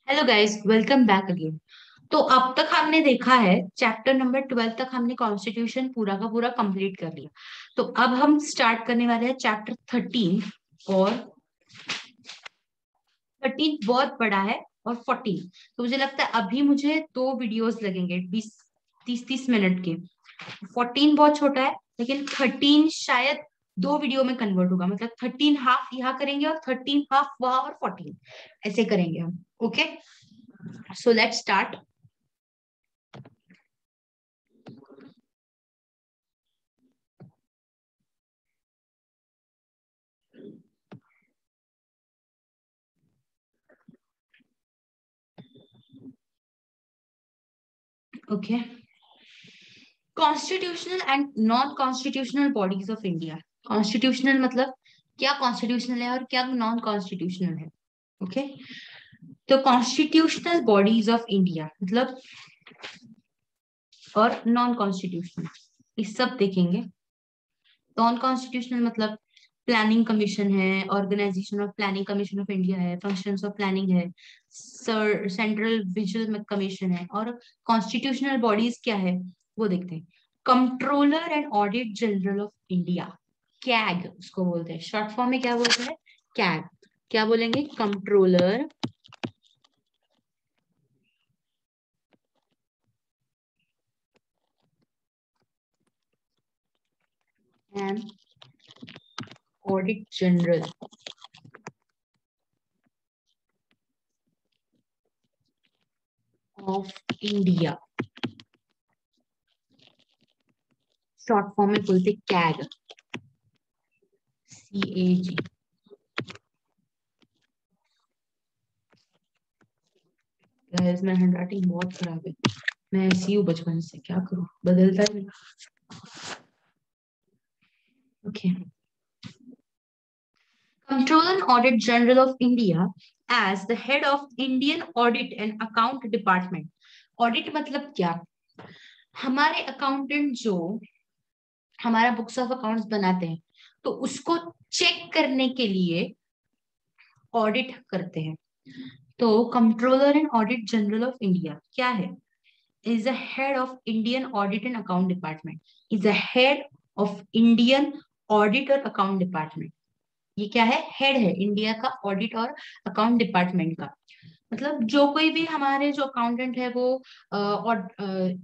Hello guys, welcome back again. तो अब तक हमने देखा है चैप्टर नंबर 12 तक हमने कॉन्स्टिट्यूशन पूरा का पूरा कंप्लीट कर लिया। तो अब हम स्टार्ट करने वाले हैं चैप्टर 13। और 13 बहुत बड़ा है। और 14 तो मुझे लगता है अभी मुझे दो वीडियोस लगेंगे 20 30 30 मिनट के। 14 बहुत छोटा है, लेकिन 13 शायद दो वीडियो में कन्वर्ट होगा। मतलब 13 हाफ यहाँ करेंगे और 13 हाफ वहां, और 14 ऐसे करेंगे हम। Okay, so let's start. Okay, constitutional and non constitutional bodies of India. Constitutional मतलब क्या कॉन्स्टिट्यूशनल है और क्या नॉन कॉन्स्टिट्यूशनल है। ओके, तो कॉन्स्टिट्यूशनल बॉडीज ऑफ इंडिया मतलब और नॉन कॉन्स्टिट्यूशनल, इस सब देखेंगे। नॉन कॉन्स्टिट्यूशनल मतलब प्लानिंग कमीशन है, organisation of planning commission of India है, फंक्शंस ऑफ प्लानिंग है, सेंट्रल विजिल कमीशन है। और कॉन्स्टिट्यूशनल बॉडीज क्या है वो देखते हैं। Controller and audit general of India, CAG उसको बोलते हैं। शॉर्ट फॉर्म में क्या बोलते हैं? कैग। क्या बोलेंगे? Controller and audit general of India, short form में बोलते कैग, CAG। गाइस मेरा हैंडराइटिंग बहुत खराब है, मैं ऐसी हूँ बचपन से, क्या करूँ, बदलता ही नहीं। Okay, controller and audit general of India as the head of Indian audit and account department. Audit मतलब क्या? हमारे अकाउंटेंट जो हमारा बुक्स ऑफ अकाउंट्स बनाते हैं, तो उसको चेक करने के लिए ऑडिट करते हैं। तो controller and audit general of India क्या है? is the head of Indian Audit and Account Department. Is the head of Indian Audit और Account Department. ये क्या है? हेड है इंडिया का ऑडिट और अकाउंट डिपार्टमेंट का। मतलब जो कोई भी हमारे जो अकाउंटेंट है वो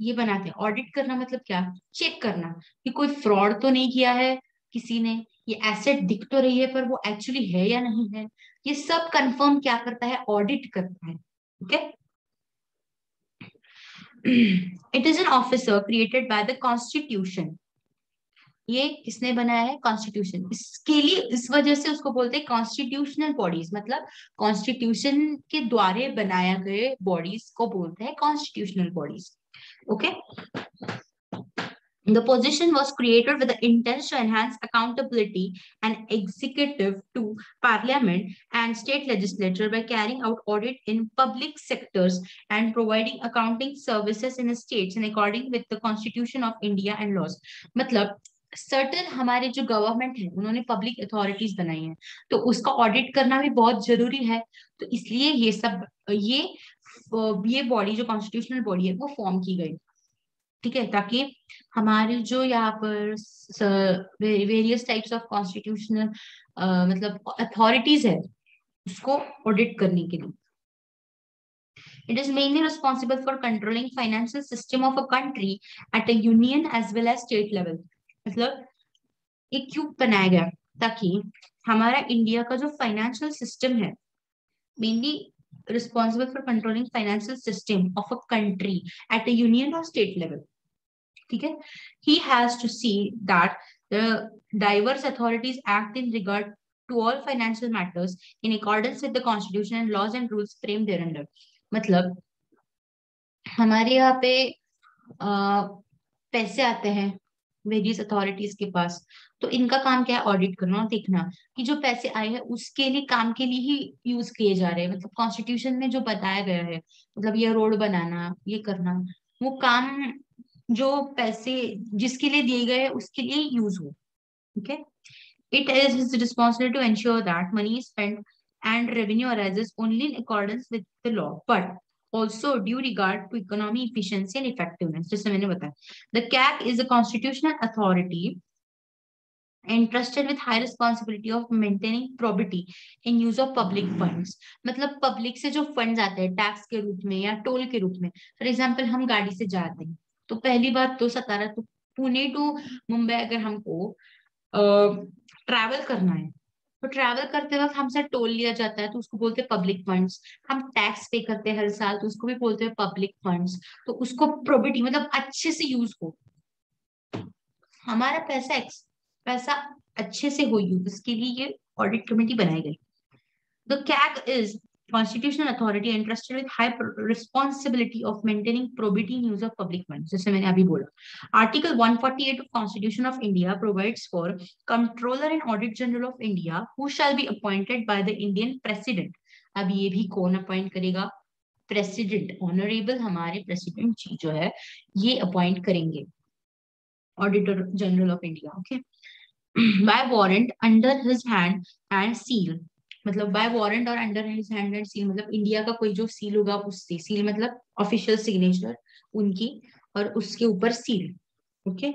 ये बनाते हैं। ऑडिट करना मतलब क्या? चेक करना कि कोई फ्रॉड तो नहीं किया है किसी ने, ये एसेट दिख तो रही है पर वो एक्चुअली है या नहीं है। ये सब कंफर्म क्या करता है? ऑडिट करता है। Okay, it is an officer created by the constitution. ये किसने बनाया है? कॉन्स्टिट्यूशन। इसके लिए इस वजह से उसको बोलते हैं कॉन्स्टिट्यूशनल बॉडीज। मतलब कॉन्स्टिट्यूशन के द्वारा बनाया गए बॉडीज को बोलते हैं constitutional bodies. Okay, the position was created with the intent to enhance accountability and executive to parliament and state legislature by carrying out audit in public sectors and providing accounting services in states in according with the constitution of India and laws. मतलब certain हमारे जो government है उन्होंने public authorities बनाई है, तो उसका audit करना भी बहुत जरूरी है। तो इसलिए ये बॉडी जो कॉन्स्टिट्यूशनल बॉडी है वो फॉर्म की गई। ठीक है, ताकि हमारे जो यहाँ पर वेरियस टाइप्स ऑफ कॉन्स्टिट्यूशनल मतलब अथॉरिटीज है उसको ऑडिट करने के लिए। It is mainly responsible for controlling financial system of a country at a union as well as state level. मतलब ये क्यों बनाया गया? ताकि हमारा इंडिया का जो फाइनेंशियल सिस्टम है, mainly responsible for controlling financial system of a country at a union और स्टेट लेवल। ठीक है, he has to see that the diverse authorities act in regard to all financial matters in accordance with the constitution and laws and rules framed thereunder। मतलब हमारे यहाँ पे पैसे आते हैं वेरियस अथॉरिटीज के पास, तो इनका काम क्या है? ऑडिट करना और देखना कि जो पैसे आए हैं उसके लिए काम के लिए ही यूज किए जा रहे हैं। मतलब कॉन्स्टिट्यूशन में जो बताया गया है, मतलब ये रोड बनाना, ये करना, वो काम जो पैसे जिसके लिए दिए गए हैं उसके लिए यूज हो। Okay, it is his responsibility to ensure that money is spent and revenue arises only in accordance with the law, but also due regard to economy, efficiency and effectiveness. जैसे मैंने बताया, the CAC is a constitutional authority entrusted with high responsibility of maintaining probity in use of public funds. मतलब public से जो funds आते हैं tax के रूप में या टोल के रूप में, फॉर एग्जांपल हम गाड़ी से जाते हैं तो पहली बात तो सतारा टू पुणे टू मुंबई अगर हमको ट्रैवल करना है तो ट्रैवल करते वक्त हमसे टोल लिया जाता है तो उसको बोलते हैं पब्लिक फंड्स। हम टैक्स पे करते हैं हर साल तो उसको भी बोलते हैं पब्लिक फंड्स। तो उसको प्रोबिटी मतलब अच्छे से यूज हो, हमारा पैसा अच्छे से हो यूज, इसके लिए ये ऑडिट कमेटी बनाई गई। The CAG is constitutional authority entrusted with high responsibility of maintaining probity in use of public funds, जैसे मैंने अभी बोला। Article 148 of Constitution of India provides for Comptroller and Audit General of India who shall be appointed by the Indian President। अब ये भी कौन appoint करेगा? President, honourable हमारे प्रेसिडेंट जी जो है ये अपॉइंट करेंगे auditor general of India. Okay, by warrant under his hand and seal, मतलब बाय वारंट और under his hand and seal मतलब इंडिया का कोई जो सील होगा उससे, सील मतलब ऑफिशियल सिग्नेचर उनकी और उसके ऊपर seal. Okay,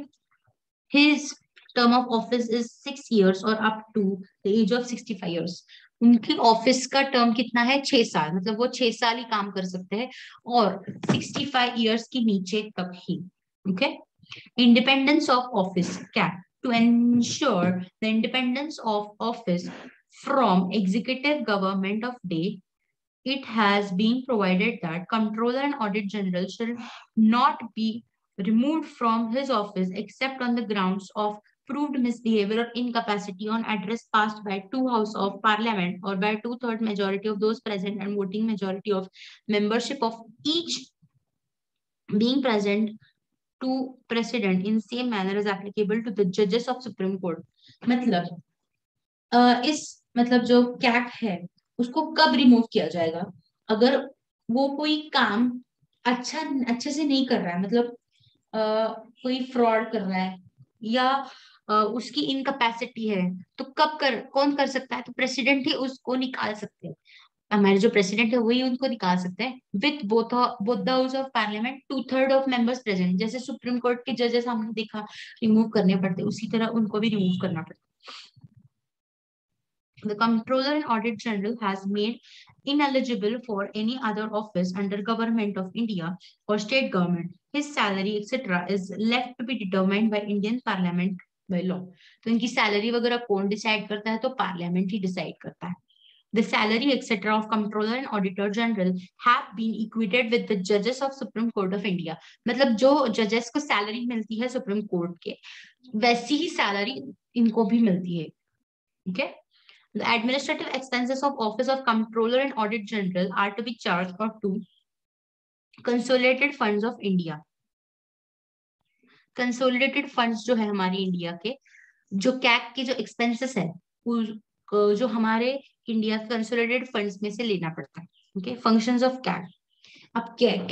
his term of office is 6 years और up to the age of 65 years। उनकी ऑफिस का टर्म कितना है? 6 साल, मतलब वो 6 साल ही काम कर सकते हैं और 65 years के नीचे तक ही। Okay, independence of office cap to ensure the independence of office from executive government of day, it has been provided that Comptroller and Audit General shall not be removed from his office except on the grounds of proved misbehavior or incapacity on address passed by 2 House of Parliament or by 2/3 majority of those present and voting majority of membership of each being present to precedent in same manner as applicable to the judges of Supreme Court। मतलब इस मतलब जो cat है उसको कब remove किया जाएगा? अगर वो कोई काम अच्छे से नहीं कर रहा है, मतलब कोई फ्रॉड कर रहा है या उसकी इनकैपेसिटी है, तो कौन कर सकता है? तो प्रेसिडेंट ही उसको निकाल सकते हैं। हमारे जो प्रेसिडेंट है वही उनको निकाल सकते हैं with both the house of parliament 2/3 of members present. जैसे सुप्रीम कोर्ट के जजेस हमने देखा रिमूव करने पड़ते, उसी तरह उनको भी रिमूव करना पड़ता। The Comptroller and Audit General has made ineligible for any other office under Government of India or state government. His salary etc. is left to be determined by Indian Parliament by law। तो इनकी salary वगैरह कौन decide करता है? तो parliament ही decide करता है। The salary etc. of Comptroller and Auditor General have been equated with the judges of Supreme Court of India। मतलब जो जजेस को सैलरी मिलती है सुप्रीम कोर्ट के वैसी ही सैलरी इनको भी मिलती है। okay? The administrative expenses of Office of Comptroller and Audit General are to be charged or to Consolidated Funds of India। Consolidated Funds जो है हमारी इंडिया के, जो कैग के जो एक्सपेंसेस है जो हमारे इंडिया कंसोलिडेटेड फंड्स में से लेना पड़ता है। Okay, functions of CAG. अब कैग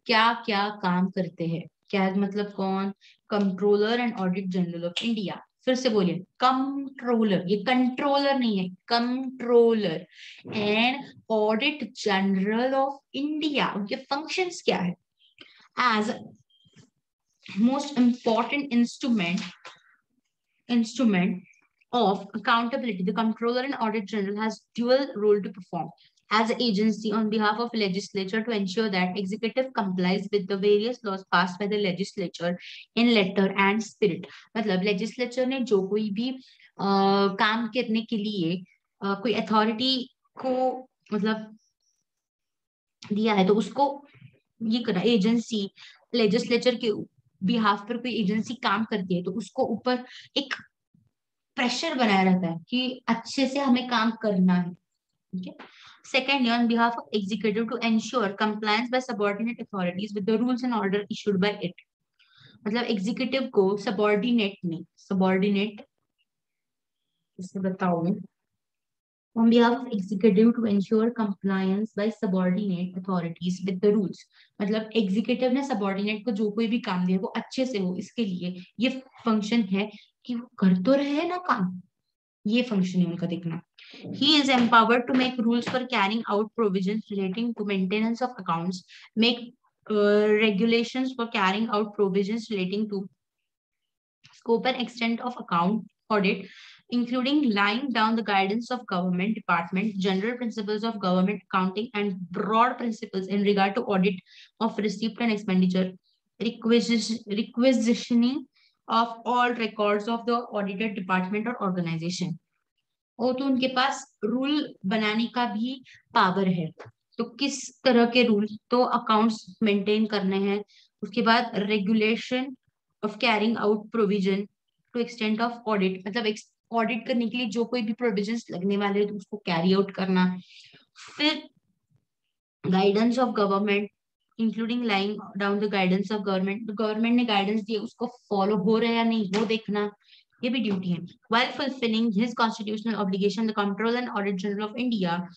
क्या क्या काम करते हैं? कैग मतलब कौन? Controller and audit general of India. फिर से बोलिए, कंट्रोलर, ये कंट्रोलर नहीं है, controller and audit general of India. उनके फंक्शंस क्या है? As most important instrument of accountability, the Comptroller and Audit General has dual role to perform as an agency on behalf of legislature to ensure that executive complies with the various laws passed by the legislature in letter and spirit। मतलब legislature ने जो कोई भी काम करने के लिए कोई अथॉरिटी को मतलब दिया है तो उसको ये करा, एजेंसी लेजिस्लेचर के बिहाफ पर कोई एजेंसी काम करती है तो उसको ऊपर एक प्रेशर बनाया रहता है कि अच्छे से हमें काम करना है। okay? Secondly, on behalf of executive to ensure compliance by subordinate authorities with the rules and order issued by it। मतलब एग्जीक्यूटिव को सबॉर्डिनेट इसे बताओ, on behalf of executive to ensure compliance by subordinate authorities with the rules। मतलब executive ने subordinate को जो कोई भी काम दिया वो अच्छे से हो, इसके लिए ये फंक्शन है कि वो कर तो रहे ना काम, ये फंक्शन है उनका देखना। He is empowered to make rules for carrying out provisions relating to maintenance of accounts, make regulations for carrying out provisions relating to scope and extent of account audit, including laying down the guidance of government department, general principles of government accounting, and broad principles in regard to audit of receipt and expenditure, requisitioning of all records of the audited department or organization. और तो उनके पास rule बनाने का भी power है। तो किस तरह के रूल, तो अकाउंट्स मेंटेन करने हैं, उसके बाद regulation of carrying out provision to extent of audit, मतलब ऑडिट करने के लिए जो कोई भी प्रोविजंस लगने वाले हैं तो उसको कैरी आउट करना। फिर guidance of government, including lying down the guidance of government, government ने गाइडेंस दिए उसको फॉलो हो रहा है या नहीं वो देखना, ये भी ड्यूटी है। While fulfilling his constitutional obligation, the Comptroller and Audit General of India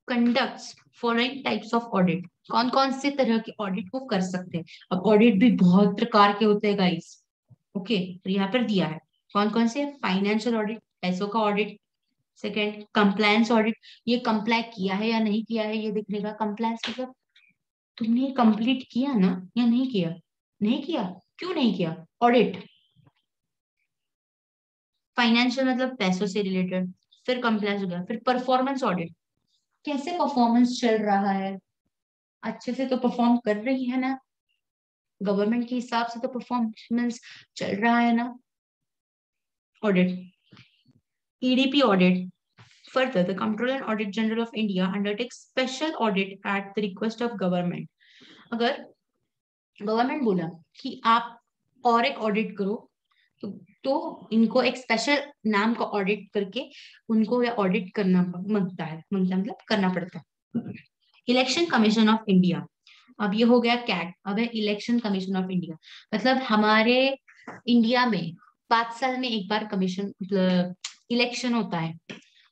conducts following types of audit। कौन कौन से तरह के ऑडिट को कर सकते हैं? अब ऑडिट भी बहुत प्रकार के होते हैं गाइस। ओके, तो यहाँ पर दिया है कौन कौन से। फाइनेंशियल ऑडिट, पैसों का ऑडिट। सेकेंड, कंप्लायंस ऑडिट, ये कंप्लाई किया है या नहीं किया है ये देखने का। कंप्लायंस मतलब तुमने कंप्लीट किया ना या नहीं किया, नहीं किया, क्यों नहीं किया, ऑडिट। फाइनेंशियल मतलब पैसों से रिलेटेड। फिर कंप्लायंस हो गया। फिर परफॉर्मेंस ऑडिट, कैसे परफॉर्मेंस चल रहा है, अच्छे से तो परफॉर्म कर रही है ना, गवर्नमेंट के हिसाब से तो परफॉर्मेंस चल रहा है ना, audit. EDP audit, further the Comptroller and Audit General of India undertakes special audit at the request of government। अगर गवर्नमेंट बोला कि आप और एक ऑडिट करो तो इनको एक स्पेशल नाम का ऑडिट करके उनको ये ऑडिट करना मांगता है, मतलब करना पड़ता है। इलेक्शन कमीशन ऑफ इंडिया, अब ये हो गया कैट, अब है इलेक्शन कमीशन ऑफ इंडिया। मतलब हमारे इंडिया में 5 साल में एक बार कमीशन मतलब इलेक्शन होता है,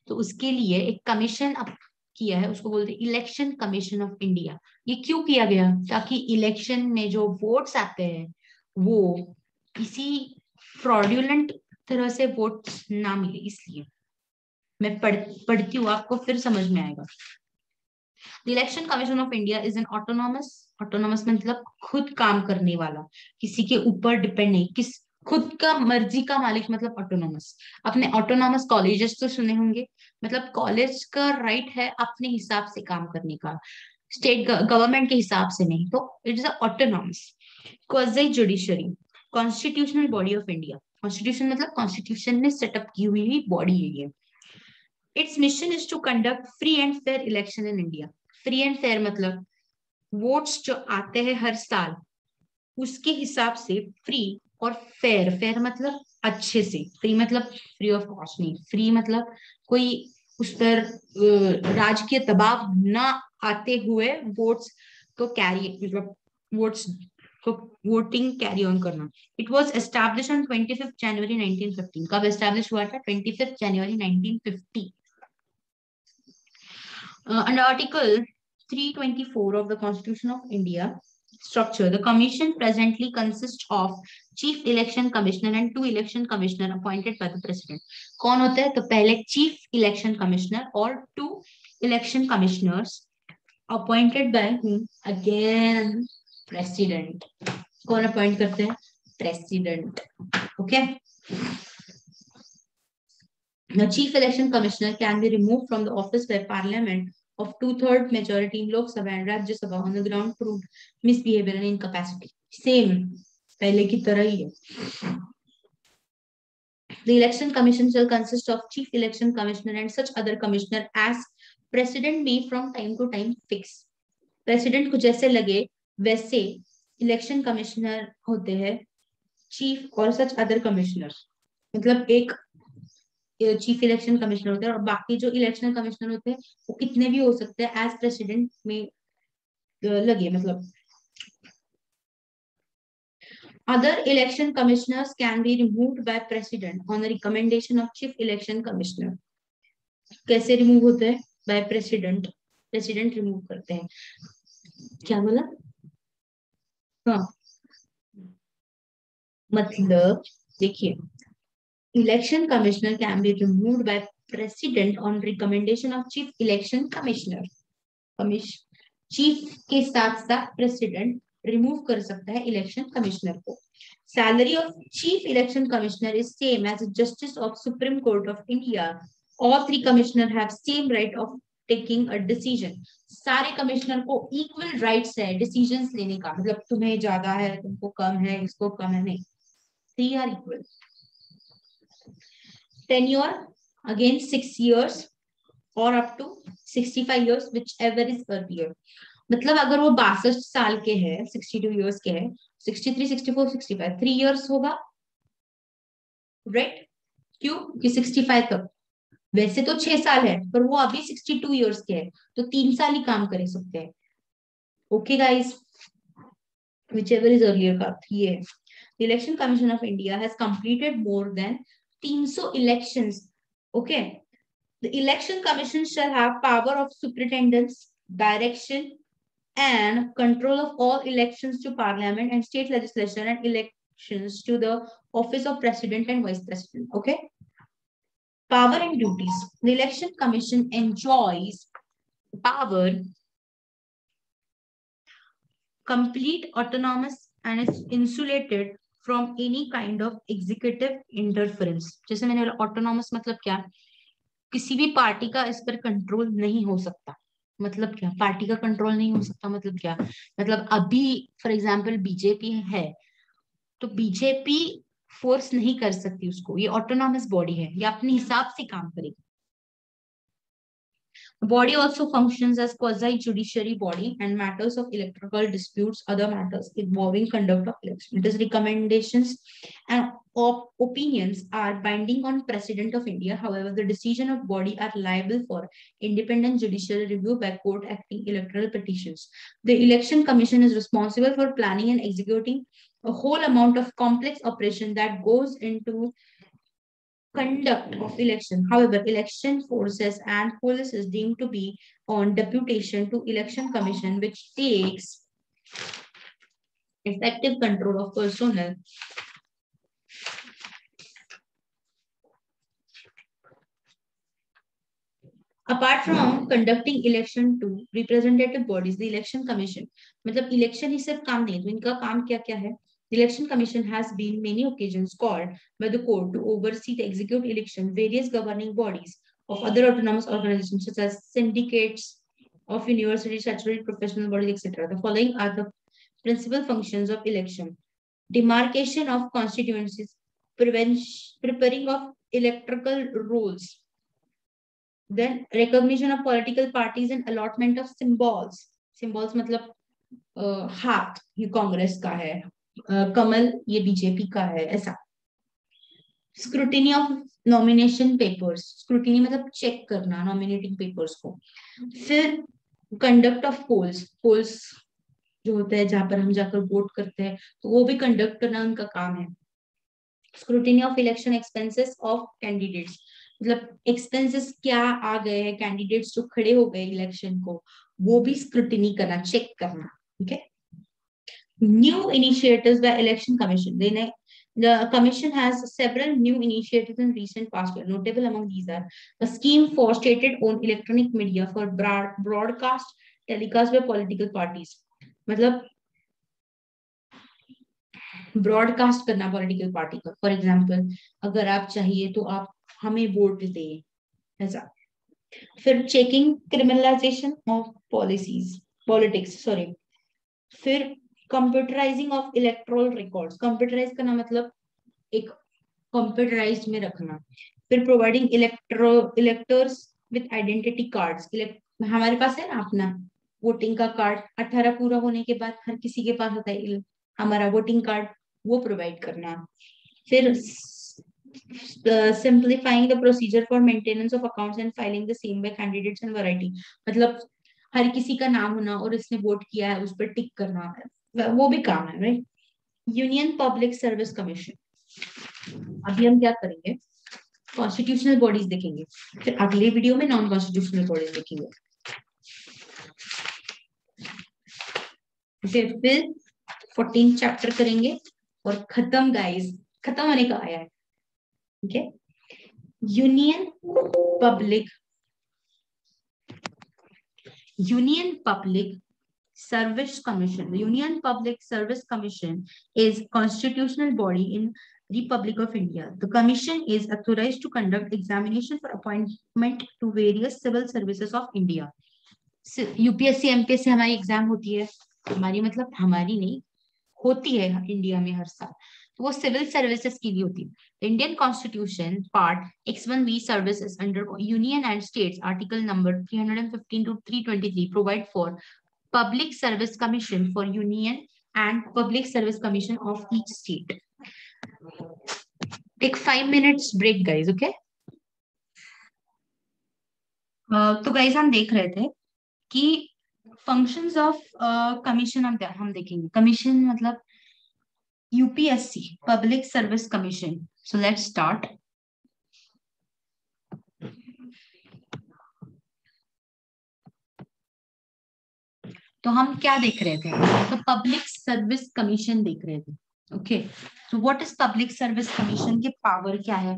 तो उसके लिए एक कमीशन अब किया है, उसको बोलते हैं इलेक्शन कमीशन ऑफ इंडिया। ये क्यों किया गया, ताकि इलेक्शन में जो वोट्स आते हैं वो किसी फ्रॉड्यूलेंट तरह से वोट्स ना मिले, इसलिए। मैं पढ़ती हूँ, आपको फिर समझ में आएगा। The Election Commission of India is an autonomous मतलब खुद काम करने वाला, किसी के ऊपर डिपेंड नहीं, किस खुद का मर्जी का मालिक, मतलब ऑटोनॉमस। अपने ऑटोनॉमस कॉलेजेस तो सुने होंगे, मतलब कॉलेज का राइट है अपने हिसाब से काम करने का, स्टेट गवर्नमेंट के हिसाब से नहीं, तो it is autonomous. Quasi judiciary, constitutional body of India. Constitution मतलब कॉन्स्टिट्यूशन ने सेटअप की हुई बॉडी है ये। Its mission is to conduct free and fair election in India. Free and fair मतलब वोट्स जो आते हैं हर साल उसके हिसाब से फ्री और फेयर, फेयर मतलब अच्छे से, फ्री मतलब फ्री ऑफ कॉस्ट नहीं, फ्री मतलब कोई उस पर राजकीय दबाव ना आते हुए वोट्स को कैरी, मतलब वोट्स को वोटिंग कैरी ऑन करना। इट वॉज एस्टैब्लिश ऑन 25 जनवरी 1915। कब एस्टैब्लिश हुआ था? 25 जनवरी 1950। Under Article 324 of the Constitution of India structure, the Commission presently consists of Chief Election Commissioner and 2 Election Commissioner appointed by the President। कौन होता है? तो पहले Chief Election Commissioner और 2 Election Commissioners appointed by whom? Again, President। कौन appoint करते हैं? President। Okay. The Chief Election Commissioner can be removed from the office by Parliament of 2/3 majority in Lok Sabha and Rajya Sabha on the ground proved misbehavior and incapacity। Same पहले की तरह ही है। The Election Commission shall consist of Chief Election Commissioner and such other commissioner as President may from time to time fix। President को जैसे लगे वैसे Election Commissioner होते हैं, Chief और such other commissioner, मतलब एक चीफ इलेक्शन कमिश्नर होते हैं और बाकी जो इलेक्शन कमिश्नर होते हैं वो कितने भी हो सकते हैं एज प्रेसिडेंट में लगे, मतलब other election commissioners can be removed by president on the recommendation of chief election commissioner. कैसे रिमूव होते हैं? बाय प्रेसिडेंट, प्रेसिडेंट रिमूव करते हैं। क्या बोला? हाँ, मतलब देखिए Election commissioner can be removed by president on recommendation of chief election commissioner. Chief के साथ साथ प्रेसिडेंट रिमूव कर सकता है इलेक्शन कमिश्नर को. Salary of chief election commissioner is same as justice of supreme court of India. All three commissioner have same right of taking a decision. सारे commissioner को equal rights है decisions लेने का. मतलब तुम्हें ज्यादा है, तुमको कम है, इसको कम है, नहीं. Three are equal. Tenure again 6 years और up to 65 years whichever is earlier. मतलब अगर वो 62 साल के हैं, 62 years के हैं, 63, 64, 65, 3 years होगा, राइट? क्यों? कि 65 तक. वैसे तो 6 साल है, पर वो अभी 62 years के हैं, तो 3 साल ही काम कर सकते हैं. Okay guys, whichever is earlier का ये है. The Election Commission of India has completed more than 300 elections. Okay. The Election Commission shall have power of superintendence, direction, and control of all elections to Parliament and state legislation and elections to the office of President and Vice President. Okay. Power and duties. The Election Commission enjoys power, complete autonomous, and is insulated from any kind of executive interference. जैसे मैंने बोला autonomous मतलब क्या? किसी भी party का इस पर कंट्रोल नहीं हो सकता. मतलब क्या? पार्टी का कंट्रोल नहीं हो सकता मतलब क्या? मतलब अभी फॉर एग्जांपल बीजेपी है, तो बीजेपी फोर्स नहीं कर सकती उसको. ये ऑटोनॉमस बॉडी है, ये अपने हिसाब से काम करेगी. The body also functions as quasi-judiciary body and matters of electoral disputes, other matters involving conduct of election. It is recommendations and opinions are binding on President of India. However, the decision of body are liable for independent judicial review by court acting electoral petitions. The Election Commission is responsible for planning and executing a whole amount of complex operation that goes into conduct of election. However, election forces and police is deemed to be on deputation to Election Commission, which takes effective control of personnel. Apart from conducting election to representative bodies, the Election Commission, मतलब election ही सिर्फ काम नहीं, तो इनका काम क्या क्या है? The Election Commission has been many occasions called by the court to oversee the execute election, various governing bodies of other autonomous organizations such as syndicates of universities, statutory professional bodies, etc. The following are the principal functions of election: demarcation of constituencies, preparing of electoral rolls, then recognition of political parties and allotment of symbols. Symbols मतलब हाथ ये कांग्रेस का है, कमल ये BJP का है, ऐसा. Scrutiny of nomination papers, scrutiny मतलब चेक करना नॉमिनेटिंग पेपर्स को. फिर कंडक्ट ऑफ पोल्स, पोल्स जो होते हैं जहां पर हम जाकर वोट करते हैं, तो वो भी कंडक्ट करना उनका काम है. Scrutiny of election expenses of candidates, मतलब एक्सपेंसेस क्या आ गए हैं कैंडिडेट्स जो खड़े हो गए इलेक्शन को, वो भी स्क्रूटिनी करना, चेक करना. ठीक है. New initiatives by Election Commission. The Commission has several new initiatives in recent past year. Notable among these are a scheme for state-owned electronic media for broadcast telecast by political parties. मतलब broadcast करना political party का. For example अगर आप चाहिए तो आप हमें vote दें, ऐसा. फिर checking criminalisation of policies politics, sorry. फिर computerising of electoral records, computerise करना मतलब एक कंप्यूटराइज में रखना. फिर providing electors with identity cards. हमारे पास है ना अपना वोटिंग का कार्ड, 18 पूरा होने के बाद हर किसी के पास होता है हमारा वोटिंग कार्ड, वो प्रोवाइड करना. फिर simplifying the procedure for maintenance of accounts and filing the same by candidates and variety. मतलब हर किसी का नाम होना और इसने वोट किया है उस पर टिक करना, वो भी काम है, right. Union public service commission. अभी हम क्या करेंगे? कॉन्स्टिट्यूशनल बॉडीज देखेंगे, फिर अगले वीडियो में नॉन कॉन्स्टिट्यूशनल बॉडीज देखेंगे. फिर 14 चैप्टर करेंगे और खत्म गाइस, खत्म होने का आया है. ठीक है। Union public Service Commission. The Union Public Service Commission is constitutional body in Republic of India. The commission is authorized to conduct examination for appointment to various civil services of India. UPSC MPSC हमारी exam होती है, हमारी मतलब हमारी नहीं, होती है India में हर साल, तो वो सिविल सर्विसेज की भी होती है। Indian constitution part X1B services under union and states article number 315 to 323 provide for Public Service Commission for Union and Public Service Commission of each state. Take 5 minutes break, guys. Okay? तो guys हम देख रहे थे कि functions of commission हम देखेंगे। Commission मतलब UPSC, Public Service Commission. So let's start. तो हम क्या देख रहे थे? तो पब्लिक सर्विस कमीशन देख रहे थे। ओके, तो what is public service commission के पावर क्या है?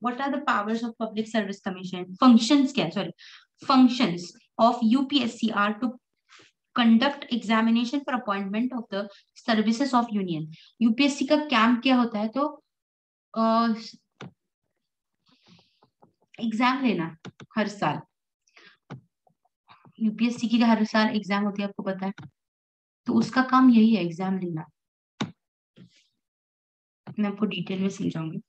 What are the powers of public service commission? Functions क्या? Sorry, functions of UPSC are to conduct examination for appointment of the services of union. UPSC का कैंप क्या होता है? तो एग्जाम लेना हर साल। यूपीएससी की हर साल एग्जाम होती है, आपको पता है, तो उसका काम यही है, एग्जाम लेना। मैं आपको डिटेल में समझाऊंगी।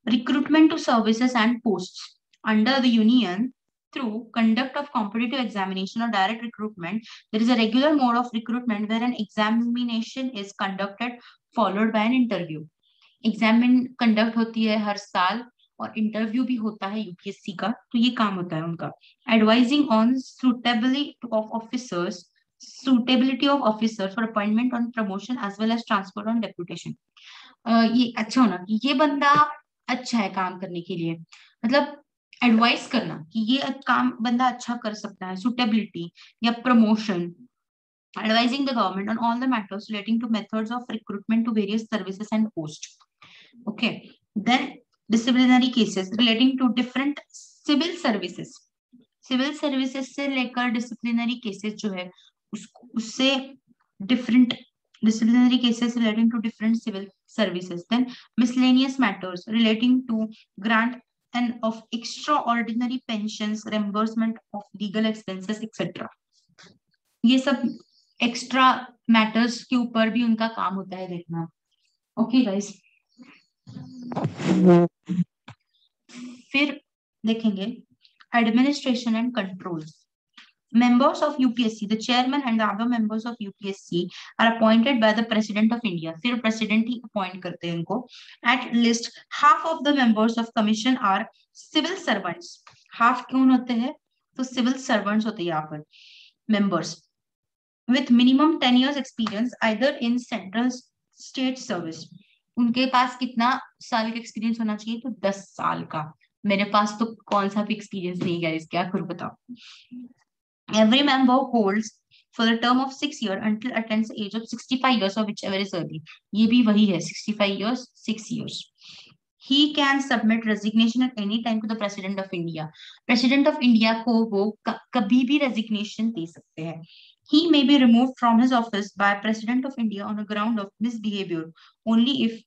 Recruitment to services and post under the union through conduct of competitive examination or direct recruitment. There is a regular mode of recruitment where an examination is conducted followed by an interview. Examine conduct होती है हर साल और interview भी होता है UPSC का, तो ये काम होता है उनका। Advising on suitability of officers for appointment on promotion as well as transfer on deputation. ये अच्छा होना कि ये बंदा अच्छा है काम करने के लिए, मतलब एडवाइस करना कि ये काम बंदा अच्छा कर सकता है, सुटेबिलिटी या promotion, advising the government on all the matters relating to methods of recruitment to various services and posts. Okay, then disciplinary cases relating to different civil services. Civil services से लेकर डिसिप्लिनरी केसेस जो है उससे different disciplinary cases relating to different civil services. Then miscellaneous matters relating to grant and of extraordinary pensions, reimbursement of legal expenses, etc. ये सब extra matters के ऊपर भी उनका काम होता है देखना। ओके गाइस, फिर देखेंगे administration and controls. Members of UPSC, the chairman and the other members of UPSC are appointed by the President of India. फिर president ही appoint करते हैं इनको। At least half of the members of commission are civil servants. Half कौन होते हैं? तो civil servants होते हैं यहाँ पर members with minimum 10 years experience either in central state service. उनके पास कितना साल का एक्सपीरियंस होना चाहिए? तो 10 साल का। मेरे पास तो कौन सा भी एक्सपीरियंस नहीं है, क्या खुद बताओ। Every member holds for the term of 6 years until attains the age of 65 years or whichever is early. ये भी वही है, 65 years, 6 years. He can submit resignation at any time to the President of India. President of India को वो कभी भी resignation दे सकते हैं। He may be removed from his office by President of India on a ground of misbehavior only if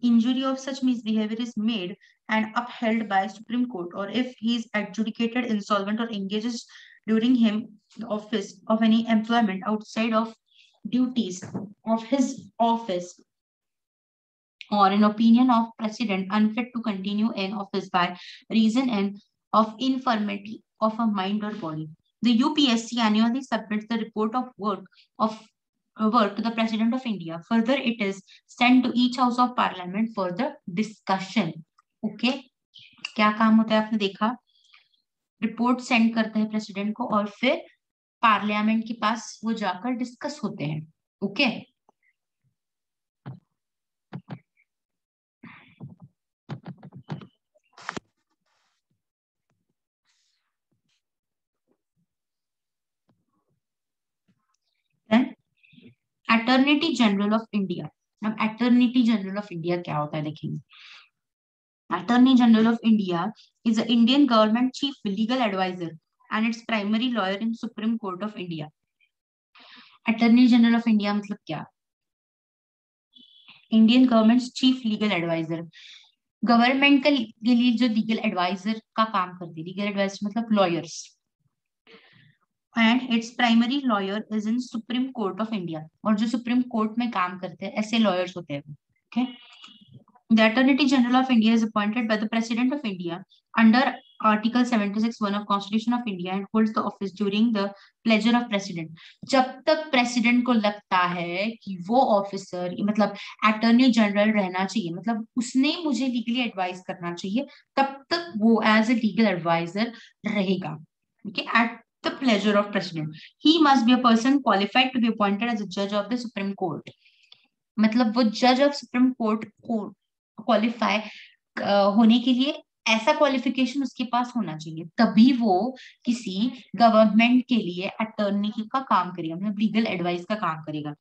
injury of such misbehavior is made and upheld by Supreme Court, or if he is adjudicated insolvent or engages during him the office of any employment outside of duties of his office, or in opinion of president unfit to continue in office by reason and of infirmity of a mind or body. The UPSC annually submits the report of work to the President of India. Further, it is sent to each house of parliament for the discussion. Okay, क्या काम होता है आपने देखा, report send करते हैं president को और फिर पार्लियामेंट के पास वो जाकर डिस्कस होते हैं। Okay, attorney general of India. अब अटॉर्नी जनरल ऑफ इंडिया क्या होता है देखेंगे। Attorney General of India is the Indian government chief legal advisor and its primary lawyer in Supreme Court of India. Attorney General of India मतलब क्या? Indian government chief legal adviser, government के लिए जो legal adviser का काम करती है, legal adviser मतलब lawyers, and its primary lawyer is in supreme court of India, और जो सुप्रीम कोर्ट में काम करते हैं ऐसे लॉयर्स होते हैं. Okay. The Attorney General of India is appointed by the President of India under Article 76(1) of Constitution of India and holds the office during the pleasure of President. जब तक president को लगता है कि वो ऑफिसर मतलब अटॉर्नी जनरल रहना चाहिए, मतलब उसने मुझे लीगली एडवाइस करना चाहिए, तब तक वो एज ए लीगल एडवाइजर रहेगा. Okay, at the pleasure of President. He must be a person qualified to be appointed as a judge of the Supreme Court. मतलब वो जज ऑफ सुप्रीम कोर्ट को क्वालिफाई होने के लिए ऐसा क्वालिफिकेशन उसके पास होना चाहिए, तभी वो किसी गवर्नमेंट के लिए अटॉर्नी का काम करेगा, मतलब लीगल एडवाइस का काम करेगा.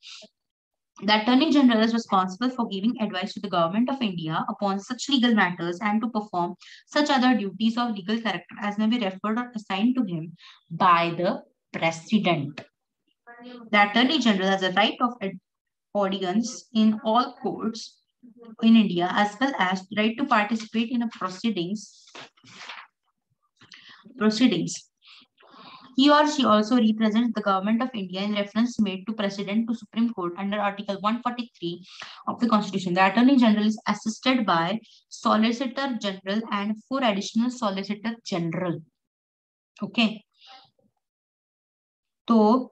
The Attorney General is responsible for giving advice to the Government of India upon such legal matters and to perform such other duties of legal character as may be referred or assigned to him by the President. The Attorney General has a right of audience in all courts in India as well as the right to participate in a proceedings. He or she also represents the government of India in reference made to President to Supreme Court under Article 143 of the Constitution. The Attorney General is assisted by Solicitor General and 4 additional Solicitor General. Okay. तो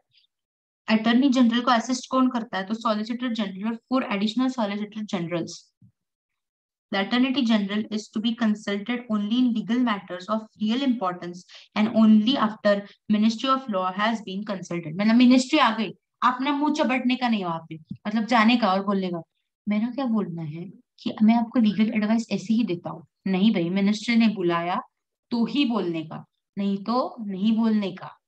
attorney general को assist कौन करता है? तो solicitor general और 4 additional solicitor generals. The Attorney General is to be consulted only in legal matters of real importance and only after Ministry of Law has been consulted. मतलब ministry आ गई, अपना मुंह चबटने का नहीं वहां पे, मतलब जाने का और बोलने का. मेरा क्या बोलना है कि मैं आपको लीगल एडवाइस ऐसे ही देता हूँ. नहीं भाई, मिनिस्ट्री ने बुलाया तो ही बोलने का, नहीं तो नहीं बोलने का.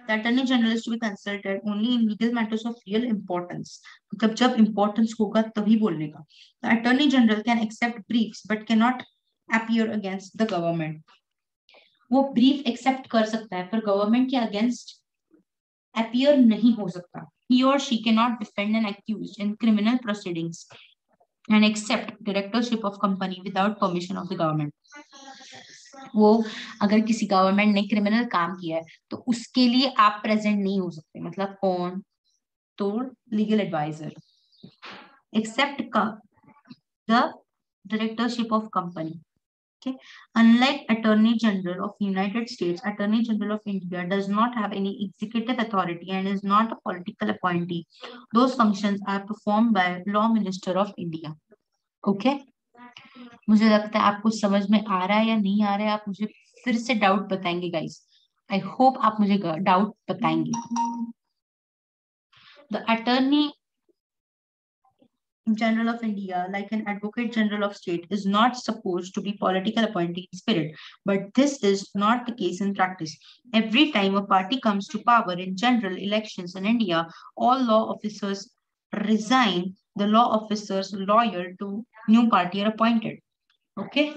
The Attorney General is to be consulted only in legal matters of real importance. मतलब जब importance होगा तभी बोलने का. The Attorney General can accept briefs but cannot appear against the government. वो brief accept कर सकता है पर government के against appear नहीं हो सकता. He or she cannot defend an accused in criminal proceedings and accept directorship of company without permission of the government. वो अगर किसी गवर्नमेंट ने क्रिमिनल काम किया है तो उसके लिए आप प्रेजेंट नहीं हो सकते. मतलब कौन? तो legal adviser. Except the directorship of company. Okay. Unlike Attorney General of United States, Attorney General of India does not have any executive authority and is not a political appointee. Those functions are performed by Law Minister of India. Okay. मुझे लगता है आपको समझ में आ रहा है या नहीं आ रहा है. आप मुझे फिर से डाउट बताएंगे गाइस. आई होप आप मुझे डाउट बताएंगे. The attorney General of India, like an Advocate General of State, is not supposed to be political appointee in spirit, but this is not the case in practice. Every time a party comes to power in general elections in India, all law officers resign. The law officers loyal to new party are appointed. Okay.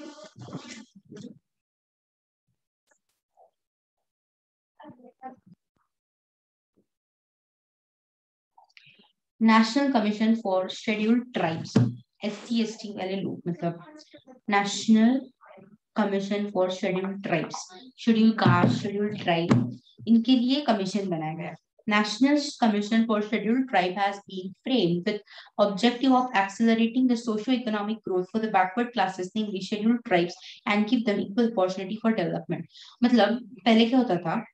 National commission for scheduled tribes, SC/ST वाले लोग, मतलब national commission for scheduled tribes, schedule caste, scheduled tribe, इनके लिए commission बनाया गया. National Commission for Scheduled Tribe has been framed with objective of accelerating the socio-economic growth for the backward classes, namely scheduled tribes, and give them equal opportunity for development. मतलब पहले क्या होता था,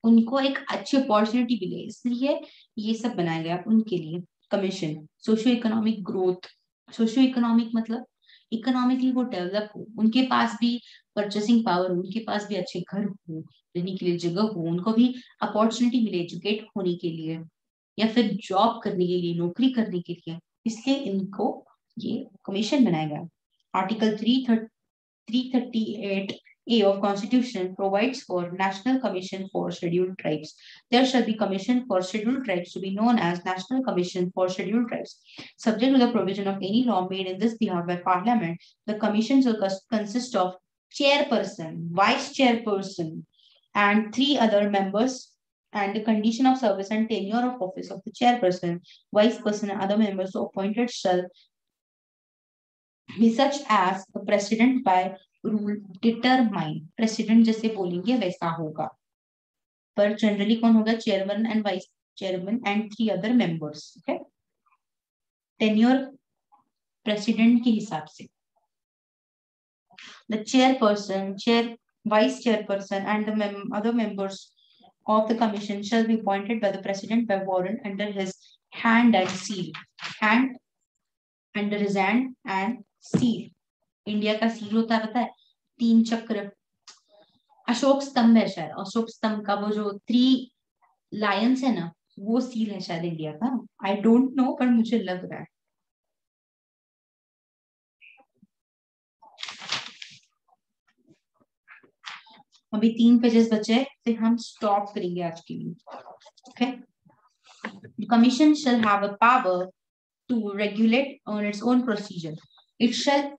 उनको एक अच्छी अपॉर्चुनिटी मिले इसलिए ये सब बनाया गया उनके लिए commission. Socio economic growth, socio economic मतलब इकोनॉमिकली वो डेवलप हो, उनके पास भी परचेसिंग पावर हो, उनके पास भी अच्छे घर हो, रहने के लिए जगह हो, उनको भी अपॉर्चुनिटी मिले एजुकेट होने के लिए या फिर जॉब करने के लिए, नौकरी करने के लिए, इसलिए इनको ये कमीशन बनाया गया. Article 338 A of Constitution provides for National Commission for Scheduled Tribes. There shall be commission for scheduled tribes to be known as National Commission for Scheduled Tribes. Subject to the provision of any law made in this behalf by Parliament, the commission shall consist of chairperson, vice chairperson, and three other members, and the condition of service and tenure of office of the chairperson, vice person, and other members so appointed shall be such as the president by rule determine. President जैसे बोलेंगे वैसा होगा, पर generally कौन होगा? Chairman and vice chairman and three other members. Okay, tenure president के हिसाब से the chairperson, vice chairperson, and the other members of the commission shall be appointed by the president by warrant under his hand and seal. Hand under his hand and seal. India का seal होता है पता है? 3 चक्र. अशोक स्तंभ है शायद. अशोक स्तंभ का वो जो 3 लायंस है ना, वो सील है शायद इंडिया का. आई डोंट नो, पर मुझे लग रहा है. अभी 3 पेजेस बचे, फिर हम स्टॉप करेंगे आज के लिए. Okay. The commission shall have a power to regulate on its own procedure. It shall,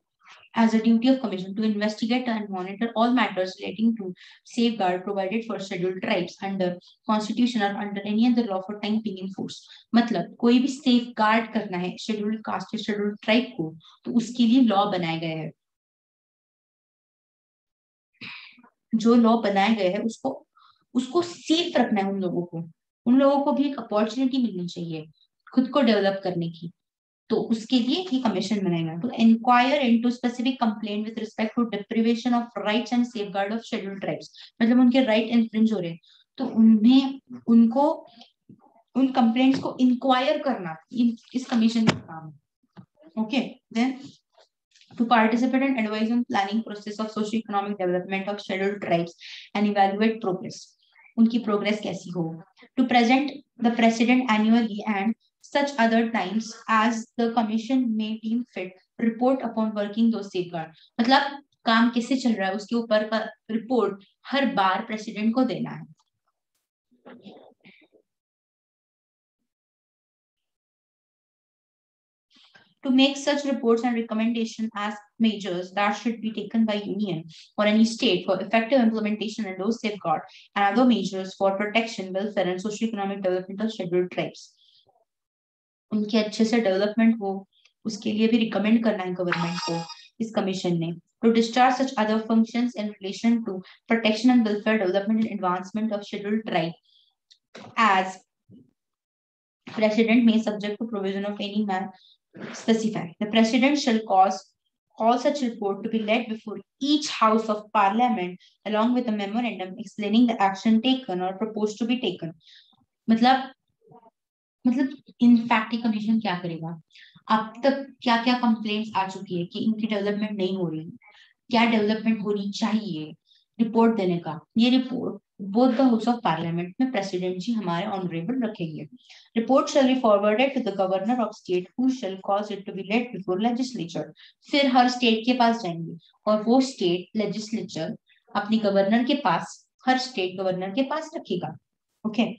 as a duty of commission, to investigate and monitor all matters relating to safeguard provided for scheduled tribes under constitution or under any other law for time being in force. मतलब कोई भी safeguard करना है scheduled caste या scheduled tribe को, तो उसके लिए law बनाए गए हैं. जो law बनाए गए हैं उसको safe रखना है. उन लोगों को भी एक अपॉर्चुनिटी मिलनी चाहिए खुद को डेवलप करने की. तो उसके लिए ये कमीशन बनाएगा. तो inquire into specific complaint with respect to deprivation of rights and safeguard of scheduled tribes. मतलब उनके राइट इन्फ्रिंज हो रहे हैं, तो उनको उन कंप्लेंट्स को इंक्वायर करना इस कमीशन का काम है. Okay. Then to participate and advise on planning process of socio-economic development of scheduled tribes and evaluate progress. उनकी प्रोग्रेस कैसी हो. To present the president annually and such other times as the commission may deem fit, report upon working those safeguards. मतलब काम कैसे चल रहा है उसके ऊपर का रिपोर्ट हर बार प्रेसिडेंट को देना है. To make such reports and recommendations as measures that should be taken by union or any state for effective implementation of those safeguards and other measures for protection, welfare and socio-economic development of scheduled tribes. उनके अच्छे से development हो उसके लिए भी recommend करना है government को इस कमीशन ने. To discharge such other functions in relation to protection and welfare, development and advancement of scheduled tribe as president may subject to provision of any man specify. The president shall cause all such report to be led before each house of parliament along with a memorandum explaining the action taken or proposed to be taken. मतलब in fact commission क्या करेगा? अब तक क्या क्या complaints आ चुकी है कि इनकी डेवलपमेंट नहीं हो रही, क्या डेवलपमेंट होनी चाहिए, रिपोर्ट देने का. ये report both the house of parliament में प्रेसिडेंट जी हमारे ऑनरेबल रखेंगे. Report shall be forwarded to the governor of state who shall cause it to be led before legislature. फिर हर स्टेट के पास जाएंगे और वो स्टेट लेजिस्लेचर अपनी गवर्नर के पास, हर स्टेट गवर्नर के पास रखेगा. Okay.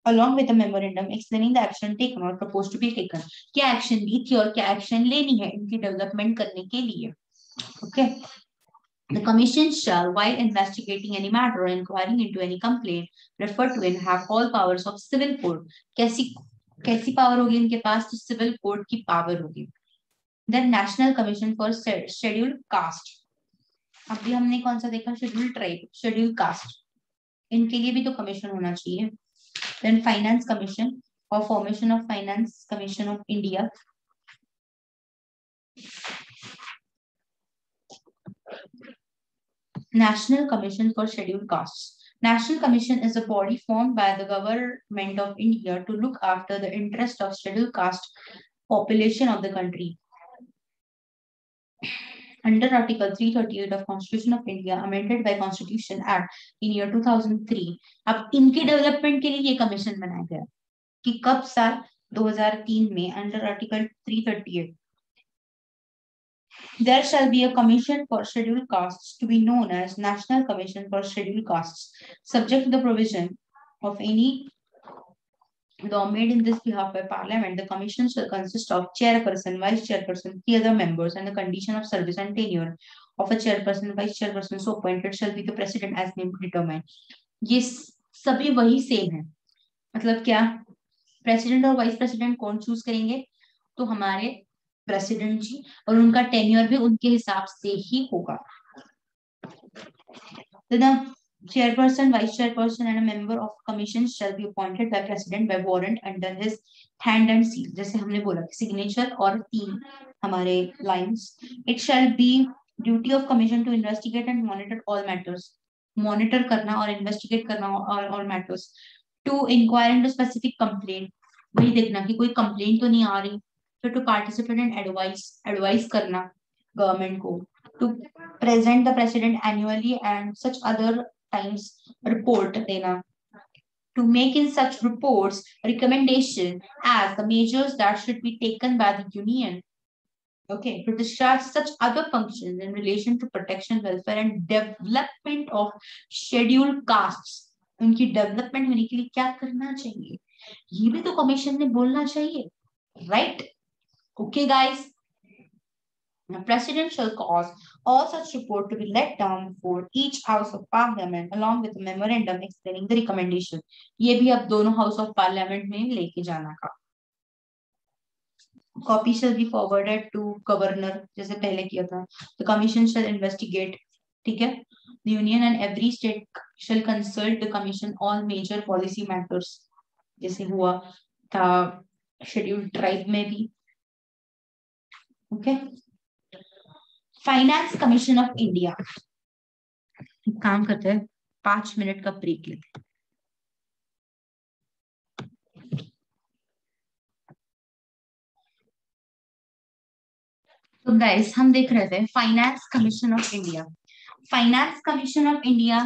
Along with a memorandum explaining the action taken or proposed to be taken. क्या एक्शन ली थी और क्या एक्शन लेनी है इनकी डेवलपमेंट करने के लिए. Okay. The commission shall, while investigating any matter or inquiring into any complaint, refer to and have all powers of civil court. कैसी पावर होगी इनके पास? तो सिविल कोर्ट की पावर होगी. Then National Commission for Scheduled Caste. अभी हमने कौन सा देखा? Scheduled tribe, scheduled caste. इनके लिए भी तो कमीशन होना चाहिए. Then Finance Commission or formation of Finance Commission of India. National Commission for Scheduled Castes. National Commission is a body formed by the government of India to look after the interest of scheduled caste population of the country. Under Article 338 of Constitution of India, amended by Constitution Act in year 2003, अब इनके development के लिए ये commission बनाया गया कि कब साल 2003 में under article 338 There shall be a commission for scheduled castes to be known as National Commission for Scheduled Castes, subject to the provision of any law made in this behalf by Parliament. The commission shall consist of chairperson, vice chairperson, three other members, and the condition of service and tenure of a chairperson, vice chairperson so appointed shall be the president as may be determined. ये सभी वही same है, मतलब क्या, president और vice president कौन choose करेंगे, तो हमारे प्रेसिडेंट जी, और उनका टेन्योर भी उनके हिसाब से ही होगा. तो the chairperson, vice chairperson and a member of commission shall be appointed by president by warrant under his hand and seal. जैसे हमने बोला signature और 3 हमारे lines. It shall be duty of commission to investigate and monitor all matters. Monitor करना और investigate करना all matters. To inquire into specific complaint, वही देखना कि कोई complaint तो नहीं आ रही. So to participate and advise करना government को. To present the president annually and such other times report dena. To make in such reports recommendation as the measures that should be taken by the union. Okay, to discharge such other functions in relation to protection, welfare and development of scheduled castes. उनकी development होने के लिए क्या करना चाहिए, ये भी तो कमीशन ने बोलना चाहिए, right? Okay guys, the president shall cause all such report to be let down for each house of parliament along with a memorandum explaining the recommendation. ये भी अब दोनों हाउस ऑफ पार्लियामेंट में लेके जाना का. Copy shall be forwarded to governor, जैसे पहले किया था. The commission shall investigate, ठीक है? The union and every state shall consult the commission all major policy matters, जैसे हुआ था scheduled tribe में भी. Okay? Finance commission of India. काम करते हैं, 5 मिनट का ब्रेक लेते हैं. तो गाइस हम देख रहे थे finance commission of India. Finance commission of India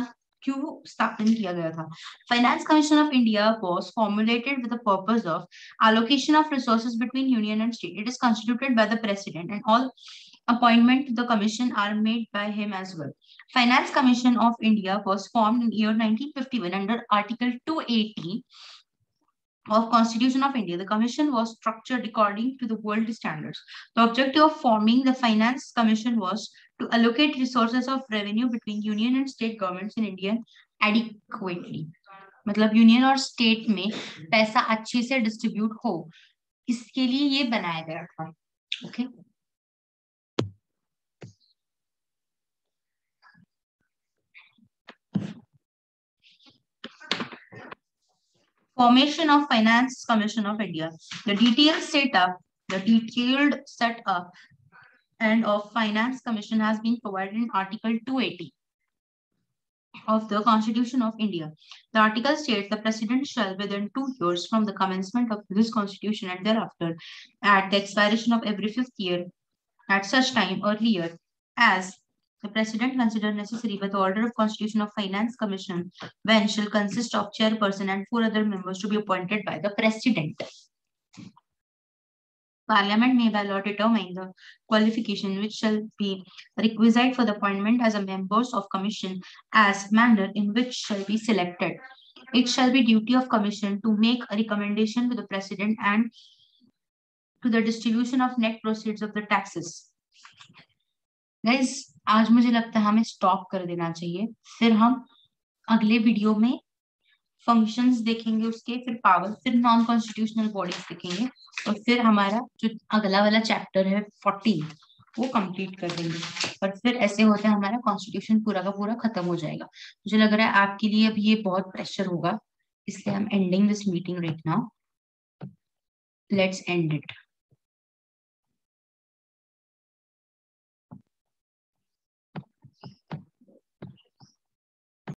क्यों स्थापन किया गया था? Finance commission of India was formulated with the purpose of allocation of resources between union and state. It is constituted by the president and all appointment to the commission are made by him as well. Finance Commission of India was formed in year 1951 under Article 280 of Constitution of India. The commission was structured according to the world standards. The objective of forming the Finance Commission was to allocate resources of revenue between union and state governments in India adequately. मतलब union और state में पैसा अच्छे से distribute हो, इसके लिए ये बनाया गया था. Okay Formation of Finance Commission of India. The detailed setup and of Finance Commission has been provided in Article 280 of the Constitution of India. The article states the President shall, within 2 years from the commencement of this Constitution and thereafter, at the expiration of every 5th year, at such time earlier as the President consider necessary by the order of Constitution of Finance Commission, when shall consist of chairperson and 4 other members to be appointed by the President. Parliament may by law determine the qualification which shall be requisite for the appointment as a members of commission as manner in which shall be selected. It shall be duty of commission to make a recommendation to the President and to the distribution of net proceeds of the taxes. Guys, आज मुझे लगता है हमें stop कर देना चाहिए, फिर हम अगले वीडियो में फंक्शंस देखेंगे उसके, फिर पावर, फिर नॉन कॉन्स्टिट्यूशनल बॉडीज देखेंगे, और फिर हमारा जो अगला वाला चैप्टर है 14 वो कंप्लीट कर देंगे, और फिर ऐसे होते हमारा कॉन्स्टिट्यूशन पूरा का पूरा खत्म हो जाएगा. मुझे लग रहा है आपके लिए अब ये बहुत प्रेशर होगा, इसलिए हम ending this meeting right now. Let's end it.